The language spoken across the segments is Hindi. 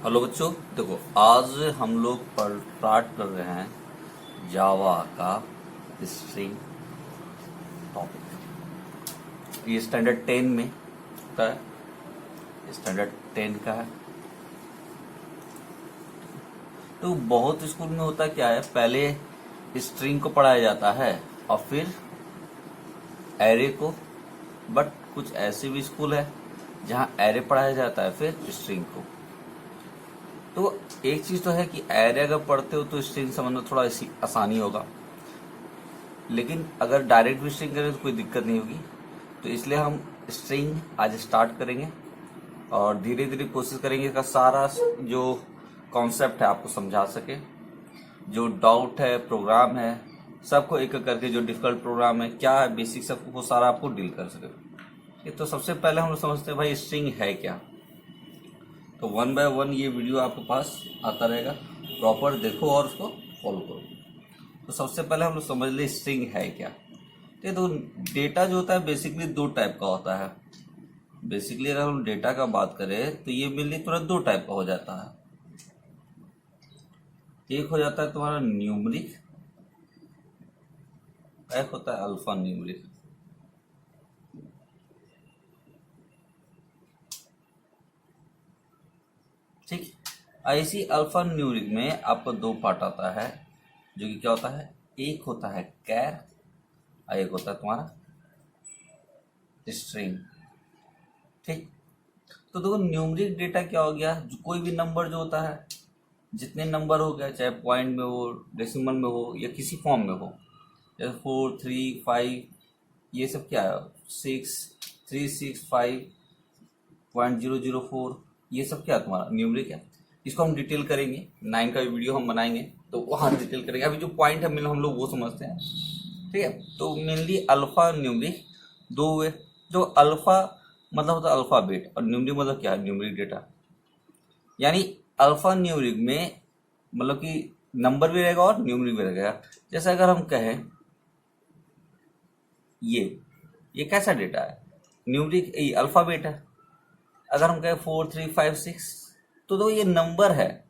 हेलो बच्चों, देखो आज हम लोग स्टार्ट कर रहे हैं जावा का स्ट्रिंग टॉपिक। ये स्टैंडर्ड 10 में का है, स्टैंडर्ड 10 का है। तो बहुत स्कूल में होता क्या है, पहले स्ट्रिंग को पढ़ाया जाता है और फिर एरे को। बट कुछ ऐसे भी स्कूल है जहाँ एरे पढ़ाया जाता है फिर स्ट्रिंग को। तो एक चीज तो है कि एरे अगर पढ़ते हो तो स्ट्रिंग समझना थोड़ा आसानी होगा, लेकिन अगर डायरेक्ट भी स्ट्रिंग करें तो कोई दिक्कत नहीं होगी। तो इसलिए हम स्ट्रिंग आज स्टार्ट करेंगे और धीरे धीरे कोशिश करेंगे का सारा जो कॉन्सेप्ट है आपको समझा सके। जो डाउट है, प्रोग्राम है, सबको एक एक करके, जो डिफिकल्ट प्रोग्राम है क्या है, बेसिक सब वो सारा आपको डील कर सके। ये तो सबसे पहले हम लोग समझते हैं भाई स्ट्रिंग है क्या। तो वन बाय वन ये वीडियो आपके पास आता रहेगा, प्रॉपर देखो और उसको फॉलो करो। तो सबसे पहले हम लोग समझ ले स्ट्रिंग है क्या। तो डेटा जो होता है बेसिकली दो टाइप का होता है। बेसिकली अगर हम डेटा का बात करें तो ये मेनली तुरंत दो टाइप का हो जाता है। एक हो जाता है तुम्हारा न्यूमरिक, एक होता है अल्फा न्यूमरिक। ठीक, ऐसी अल्फा न्यूमरिक में आपको दो पार्ट आता है, जो कि क्या होता है, एक होता है कैर और एक होता है तुम्हारा स्ट्रिंग। ठीक, तो देखो न्यूमरिक डेटा क्या हो गया, जो कोई भी नंबर जो होता है, जितने नंबर हो गया, चाहे पॉइंट में हो, डेसिमल में हो या किसी फॉर्म में हो, जैसे 4, 3, 5, ये सब क्या है, 6, 3, 6, 5.004, ये सब क्या तुम्हारा न्यूमरिक है। इसको हम डिटेल करेंगे, 9 का वीडियो हम बनाएंगे तो वहाँ डिटेल करेंगे। अभी जो पॉइंट है मेन हम लोग वो समझते हैं। ठीक है, तो मेनली अल्फा न्यूमरिक दो हुए। जो अल्फा मतलब होता है अल्फाबेट, और न्यूमरिक मतलब क्या है, न्यूमरिक डेटा। यानी अल्फा न्यूमरिक में मतलब कि नंबर भी रहेगा और न्यूमरिक भी रहेगा। जैसे अगर हम कहें ये कैसा डेटा है, न्यूमरिक ये अल्फाबेट है। अगर हम कहें 4, 3, 5, 6, तो ये नंबर है।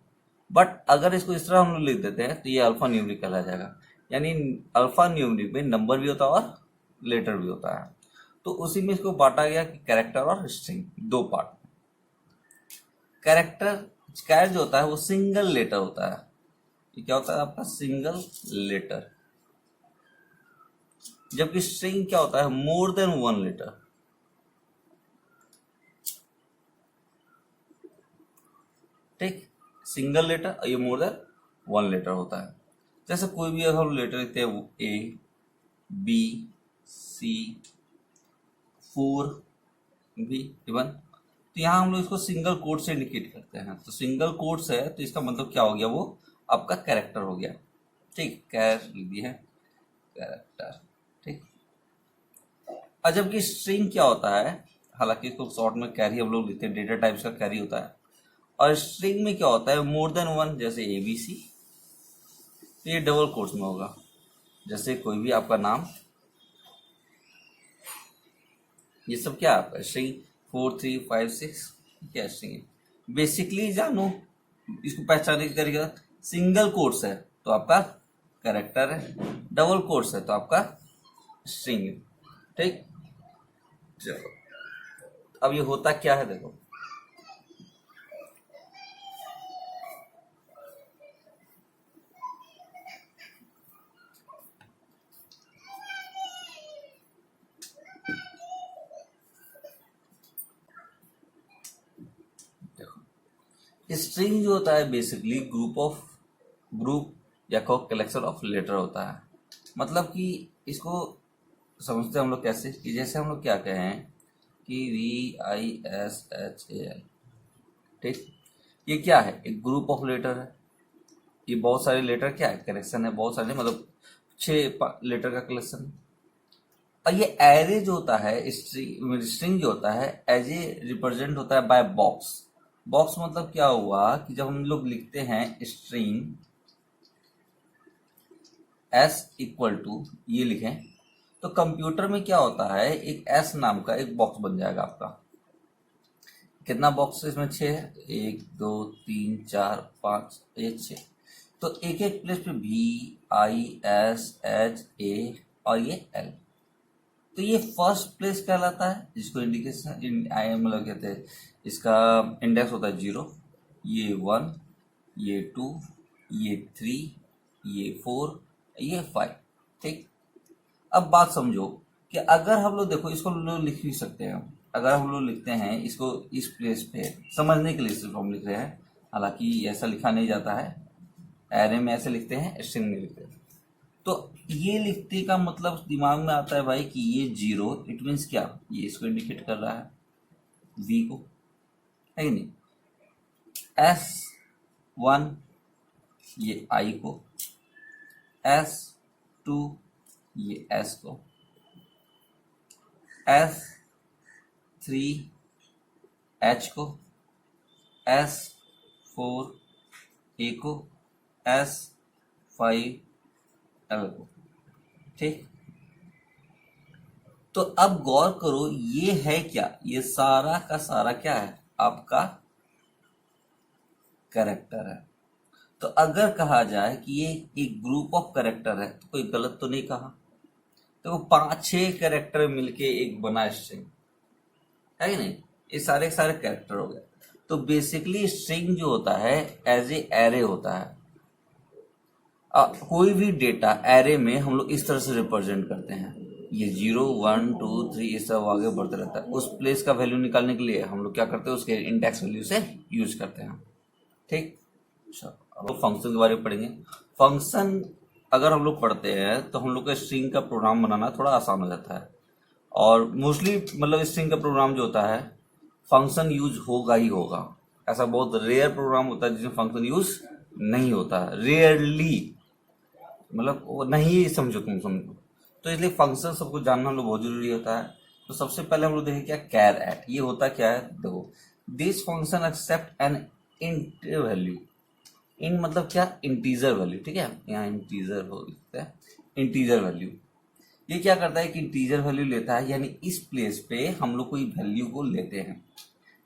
बट अगर इसको इस तरह हम लोग लिख देते हैं तो ये अल्फा न्यूमरिक कहला जाएगा। यानी अल्फा न्यूमरिक में नंबर भी होता है और लेटर भी होता है। तो उसी में इसको बांटा गया कि कैरेक्टर और स्ट्रिंग, दो पार्ट। कैरेक्टर कैर जो होता है वो सिंगल लेटर होता है। ये क्या होता है आपका, सिंगल लेटर। जबकि स्ट्रिंग क्या होता है, मोर देन वन लेटर। ठीक, सिंगल लेटर और ये मोर देन वन लेटर होता है। जैसे कोई भी अगर हम लेटर लिखते हैं, A, B, C, 4 भी इवन, तो यहाँ हम लोग इसको सिंगल कोड से इंडिकेट करते हैं। तो सिंगल कोड्स है तो इसका मतलब क्या हो गया, वो आपका कैरेक्टर हो गया। ठीक, कैर लिख दिया है, कैरेक्टर। ठीक, और जबकि स्ट्रिंग क्या होता है, हालांकि इसको शॉर्ट में कैरी हम लोग लिखते हैं, डेटा टाइप्स का कैरी होता है। और स्ट्रिंग में क्या होता है, मोर देन वन, जैसे ABC, तो ये डबल कोट्स में होगा। जैसे कोई भी आपका नाम, ये सब क्या है आपका स्ट्रिंग। 4, 3, 5, 6 क्या स्ट्रिंग है। बेसिकली जानो इसको पहचानने की तरीका, सिंगल कोट्स है तो आपका कैरेक्टर है, डबल कोट्स है तो आपका स्ट्रिंग है। ठीक, चलो अब ये होता क्या है, देखो स्ट्रिंग जो होता है बेसिकली ग्रुप या कलेक्शन ऑफ लेटर होता है। मतलब कि इसको समझते हैं हम लोग कैसे, कि जैसे हम लोग क्या कहें कि VISHAL। ठीक, ये क्या है, एक ग्रुप ऑफ लेटर है। ये बहुत सारे लेटर क्या है, कलेक्शन है, बहुत सारे मतलब 6 लेटर का कलेक्शन है। और ये एरे जो होता है, स्ट्रिंग जो होता है एज ए रिप्रेजेंट होता है बाय बॉक्स। बॉक्स मतलब क्या हुआ कि जब हम लोग लिखते हैं स्ट्रिंग S=, ये लिखें, तो कंप्यूटर में क्या होता है, एक S नाम का एक बॉक्स बन जाएगा आपका। कितना बॉक्स इसमें 6 है, 1 2 3 4 5, ये 6। तो एक एक प्लेस पे VISHA और ये L, तो ये फर्स्ट प्लेस कहलाता है, जिसको इंडिकेशन आई मतलब कहते हैं, इसका इंडेक्स होता है 0, ये 1, ये 2, ये 3, ये 4, ये 5। ठीक, अब बात समझो कि अगर हम लोग देखो इसको हम लोग लिख भी सकते हैं, अगर हम लोग लिखते हैं इसको इस प्लेस पे समझने के लिए सिर्फ हम लिख रहे हैं, हालांकि ऐसा लिखा नहीं जाता है, एरे में ऐसे लिखते हैं, स्ट्रिंग में लिखते हैं। तो ये लिखने का मतलब दिमाग में आता है भाई कि ये 0, इट मीन्स क्या, ये इसको इंडिकेट कर रहा है, V को, है कि नहीं, S1 ये I को, S2 ये S को, S3 H को, S4 A को, S5 L को। ठीक, तो अब गौर करो ये है क्या, ये सारा का सारा क्या है, आपका कैरेक्टर है। तो अगर कहा जाए कि ये एक ग्रुप ऑफ कैरेक्टर है तो कोई गलत तो नहीं कहा। तो 5-6 कैरेक्टर मिलके एक बना स्ट्रिंग, है कि नहीं, ये सारे सारे कैरेक्टर हो गए। तो बेसिकली स्ट्रिंग जो होता है एज ए एरे होता है। कोई भी डेटा एरे में हम लोग इस तरह से रिप्रेजेंट करते हैं, ये 0 1 2 3 ये सब आगे बढ़ते रहता है। उस प्लेस का वैल्यू निकालने के लिए हम लोग क्या करते हैं, उसके इंडेक्स वैल्यू से यूज करते हैं। ठीक, अब फंक्शन के बारे में पढ़ेंगे। फंक्शन अगर हम लोग पढ़ते हैं तो हम लोग का स्ट्रिंग का प्रोग्राम बनाना थोड़ा आसान हो जाता है, और मोस्टली मतलब स्ट्रिंग का प्रोग्राम जो होता है फंक्शन यूज होगा ही होगा। ऐसा बहुत रेयर प्रोग्राम होता है जिसमें फंक्शन यूज नहीं होता है, रेयरली, मतलब वो नहीं समझो तुम समझो। तो इसलिए फंक्शन सबको जानना हम लोग बहुत जरूरी होता है। तो सबसे पहले हम लोग देखें क्या कैर एट, ये होता क्या है, देखो this function accept an int value, इन मतलब क्या, इंटीजर वैल्यू। ठीक है, यहाँ इंटीजर हो सकता है, इंटीजर वैल्यू। ये क्या करता है कि इंटीजर वैल्यू लेता है, यानी इस प्लेस पे हम लोग कोई वैल्यू को लेते हैं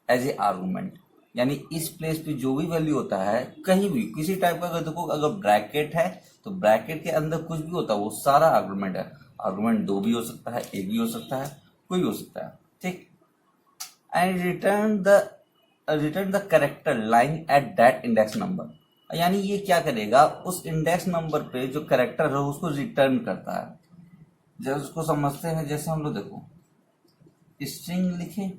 एज ए आर्गूमेंट, यानी इस प्लेस पे जो भी वैल्यू होता है कहीं भी किसी टाइप का, अगर देखो अगर ब्रैकेट है तो ब्रैकेट के अंदर कुछ भी होता है वो सारा आर्गूमेंट है। आर्गूमेंट 2 भी हो सकता है, 1 भी हो सकता है, कोई भी हो सकता है। ठीक, and return the character line at that index number, यानी ये क्या करेगा, उस इंडेक्स नंबर पे जो कैरेक्टर है उसको रिटर्न करता है। जब उसको समझते हैं, जैसे हम लोग देखो स्ट्रिंग लिखे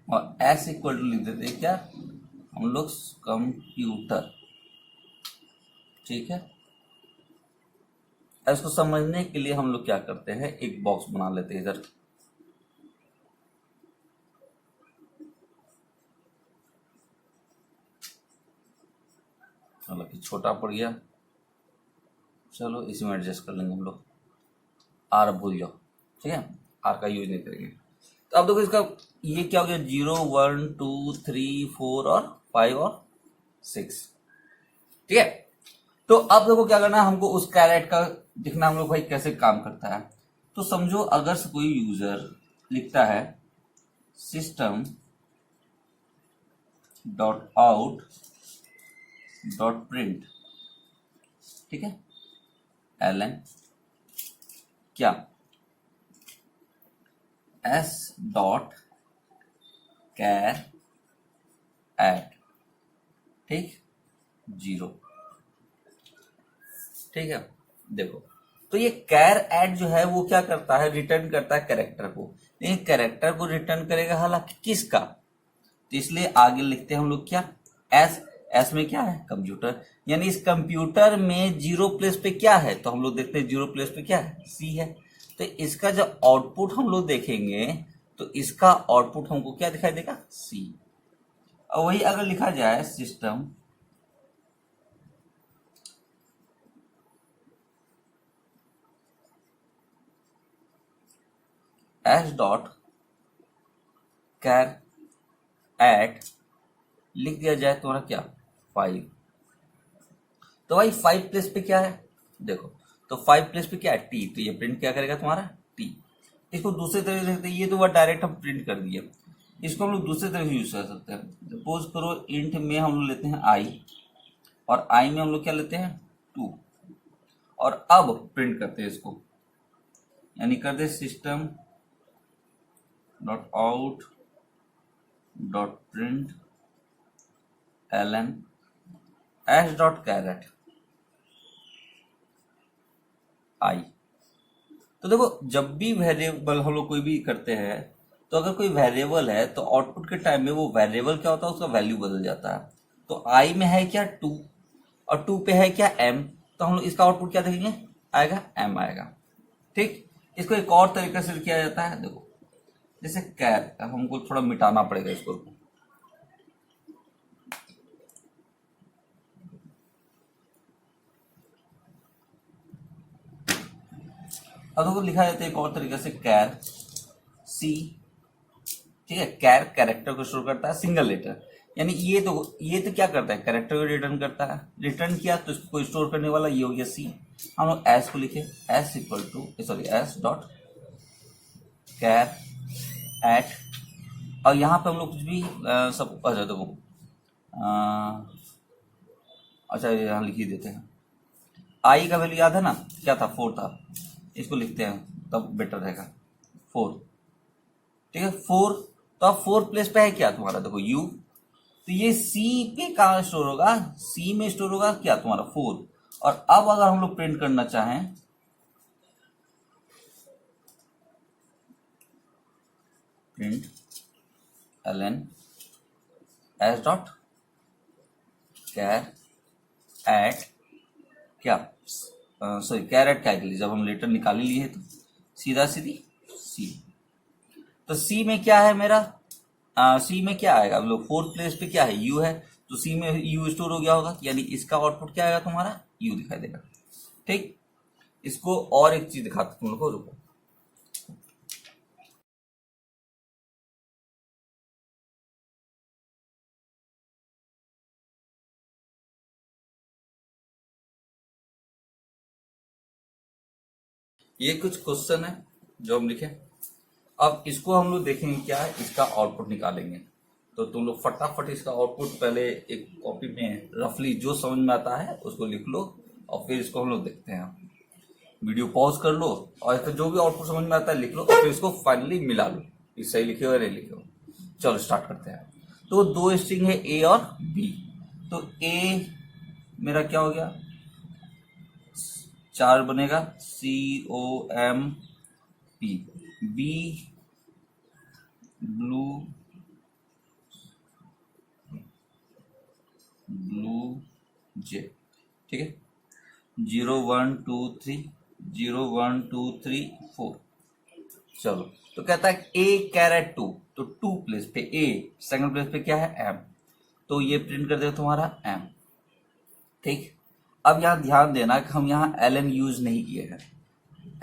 और एस इक्वल टू लिख देते हैं क्या, हम लोग कंप्यूटर। ठीक है, इसको समझने के लिए हम लोग क्या करते हैं, एक बॉक्स बना लेते हैं इधर, हालांकि छोटा पड़ गया, चलो इसमें एडजस्ट कर लेंगे हम लोग, आर भूल जाओ। ठीक है, आर का यूज नहीं करेंगे। तो अब देखो इसका ये क्या हो गया, 0 1 2 3 4 और 5 और 6। ठीक है, तो अब देखो क्या करना है हमको, उस कैरेट का दिखना हम लोग भाई कैसे काम करता है। तो समझो अगर से कोई यूजर लिखता है system dot out dot print, ठीक है, ln क्या s डॉट कैर एट, ठीक, 0। ठीक है, देखो तो ये कैर एट जो है वो क्या करता है, रिटर्न करता है कैरेक्टर को, लेकिन कैरेक्टर को रिटर्न करेगा हालांकि किसका, तो इसलिए आगे लिखते हैं हम लोग क्या, एस में क्या है, कंप्यूटर, यानी इस कंप्यूटर में 0 प्लेस पे क्या है, तो हम लोग देखते हैं 0 प्लेस पे क्या है, सी है। तो इसका जब आउटपुट हम लोग देखेंगे तो इसका आउटपुट हमको क्या दिखाई देगा, सी। और वही अगर लिखा जाए system S dot char at लिख दिया जाए तुम्हारा क्या, 5, तो भाई 5 प्लेस पे क्या है, देखो तो 5 प्लेस पे क्या है, टी, तो ये प्रिंट क्या करेगा तुम्हारा टी। इसको दूसरे तरीके से ये तो वह डायरेक्ट हम प्रिंट कर दिए, इसको हम लोग दूसरे तरह से यूज कर सकते हैं। सपोज करो इंट में हम लोग लेते हैं आई, और आई में हम लोग क्या लेते हैं 2, और अब प्रिंट करते हैं इसको, यानी करते system dot out dot print ln s dot char at I. तो देखो जब भी वेरिएबल हम लोग कोई भी करते हैं, तो अगर कोई वेरिएबल है तो आउटपुट के टाइम में वो वेरिएबल क्या होता है, उसका वैल्यू बदल जाता है। तो आई में है क्या 2, और 2 पे है क्या m, तो हम लोग इसका आउटपुट क्या देखेंगे, आएगा m आएगा। ठीक, इसको एक और तरीके से किया जाता है, देखो जैसे कैर, हमको थोड़ा मिटाना पड़ेगा इसको। अब देखो लिखा जाता है एक और तरीके से कैर सी, ठीक है। कैर कैरेक्टर को स्टोर करता है सिंगल लेटर, यानी ये तो क्या करता है, कैरेक्टर को रिटर्न करता है। रिटर्न किया तो इसको स्टोर करने वाला ये हो गया सी। हम लोग एस को लिखे, S equal to S dot char at, और यहाँ पे हम लोग कुछ भी सब अच्छा देखो, अच्छा यहाँ लिख ही देते हैं। आई का वैल्यू याद है ना, क्या था 4 था, इसको लिखते हैं तब बेटर रहेगा 4, ठीक है 4। तो अब 4 प्लेस पे है क्या तुम्हारा, देखो यू, तो ये सी पे कहाँ स्टोर होगा, सी में स्टोर होगा क्या तुम्हारा 4। और अब अगर हम लोग प्रिंट करना चाहें, print ln s dot char at क्या, सॉरी कैर एट क्या के लिए, जब हम लेटर निकाल लिए तो सीधा सीधी सी। तो सी में क्या है मेरा, सी में क्या आएगा, लोग 4th प्लेस पे क्या है यू है, तो सी में यू स्टोर हो गया होगा, यानी इसका आउटपुट क्या आएगा तुम्हारा यू दिखाई देगा। ठीक, इसको और एक चीज दिखाता तुम लोग को, रुको। ये कुछ क्वेश्चन है जो हम लिखे, अब इसको हम लोग देखेंगे क्या है, इसका आउटपुट निकालेंगे। तो तुम लोग फटाफट इसका आउटपुट पहले एक कॉपी में रफली जो समझ में आता है उसको लिख लो, और फिर इसको हम लोग देखते हैं। वीडियो पॉज कर लो, और इसका जो भी आउटपुट समझ में आता है लिख लो, और फिर इसको फाइनली मिला लो, ये सही लिखे हो या नहीं लिखे हो। चलो स्टार्ट करते हैं। तो 2 स्ट्रिंग है ए और बी, तो ए मेरा क्या हो गया 4 बनेगा COMP, बी ब्लू जे, ठीक है 0 1 2 3 0 1 2 3 4। चलो तो कहता है ए कैरेट 2, तो 2 प्लेस पे ए, सेकंड प्लेस पे क्या है एम, तो ये प्रिंट कर देगा तुम्हारा एम। ठीक, अब यहां ध्यान देना कि हम यहां ln यूज नहीं किए हैं।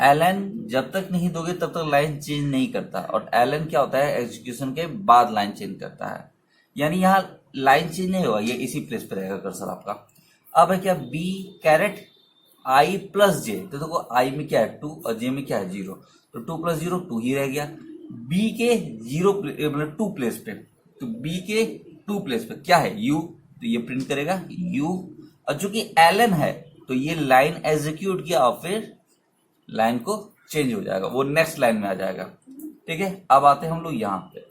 ln जब तक नहीं दोगे तब तक लाइन चेंज नहीं करता, और ln क्या होता है एग्जीक्यूशन के बाद लाइन चेंज करता है, यानी यहाँ लाइन चेंज नहीं होगा, ये इसी प्लेस पे रहेगा कर्सर आपका। अब है क्या बी कैरेट आई प्लस जे, तो देखो आई में क्या है 2 और जे में क्या है 0, तो 2 + 0 2 ही रह गया। बी के 0 मतलब 2 प्लेस पे, तो बी के 2 प्लेस पे क्या है u, तो ये प्रिंट करेगा u, और चूंकि ln है तो ये लाइन एग्जीक्यूट किया और फिर लाइन को चेंज हो जाएगा, वो नेक्स्ट लाइन में आ जाएगा। ठीक है, अब आते हैं हम लोग यहाँ पे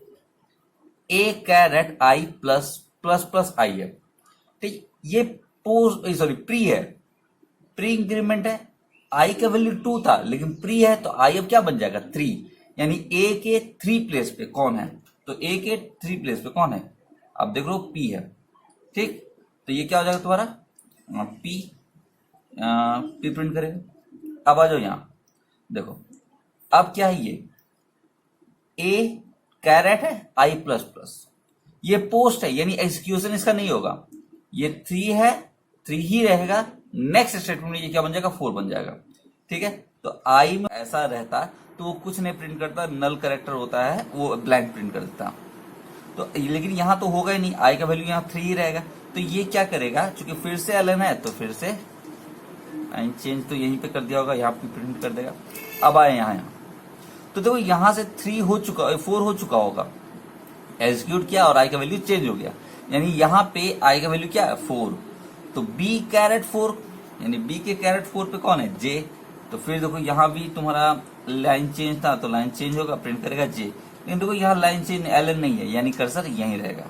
ए कैरेट आई प्लस प्लस प्लस आई है। ठीक, ये पोस्ट सॉरी प्री है, प्री इंक्रीमेंट है, आई का वैल्यू 2 था लेकिन प्री है, तो आई अब क्या बन जाएगा 3, यानी ए के 3 प्लेस पे कौन है, तो ए के 3 प्लेस पे कौन है, अब देख लो पी है। ठीक, तो ये क्या हो जाएगा तुम्हारा पी, पी प्रिंट करेगा। अब आ जाओ यहां देखो, अब क्या है ये ए कैरेट है आई प्लस प्लस, ये पोस्ट है यानी एग्जीक्यूशन इसका नहीं होगा, ये 3 है 3 ही रहेगा, नेक्स्ट स्टेटमेंट में ये क्या बन जाएगा 4 बन जाएगा। ठीक है, तो आई में ऐसा रहता तो वो कुछ नहीं प्रिंट करता, नल कैरेक्टर होता है वो ब्लैंक प्रिंट कर देता। तो लेकिन यहां तो होगा ही नहीं, आई का वैल्यू यहाँ 3 ही रहेगा, तो ये क्या करेगा चूंकि फिर से ln है तो फिर से लाइन चेंज तो यहीं पे कर दिया होगा, यहाँ पे प्रिंट कर देगा। अब आए यहाँ तो देखो यहां से 3 हो चुका 4 हो चुका होगा, एग्जीक्यूट किया और आई का वैल्यू चेंज हो गया, यानी यहाँ पे आई का वैल्यू क्या है 4, तो बी कैरेट 4, यानी बी के कैरेट 4 पे कौन है जे, तो फिर देखो यहाँ भी तुम्हारा लाइन चेंज था तो लाइन चेंज होगा, प्रिंट करेगा जे, लेकिन देखो यहाँ लाइन चेंज एल नहीं है, यानी कर्सर यहीं रहेगा।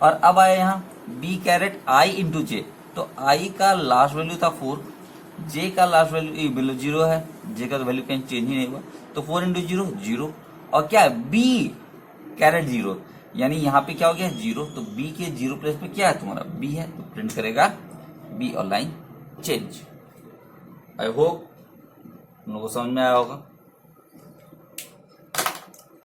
और अब आया यहाँ बी कैरेट आई इंटू जे, तो आई का लास्ट वैल्यू था 4, जे का लास्ट वैल्यू 0 है, जे का तो वैल्यू कहीं चेंज ही नहीं हुआ, तो 4 इंटू 0 0, और क्या है बी कैरेट 0, यानी यहाँ पे क्या हो गया 0, तो बी के 0 प्लेस पे क्या है तुम्हारा बी है, तो प्रिंट करेगा बी और लाइन चेंज। आई होप तुम लोगों को समझ में आया होगा।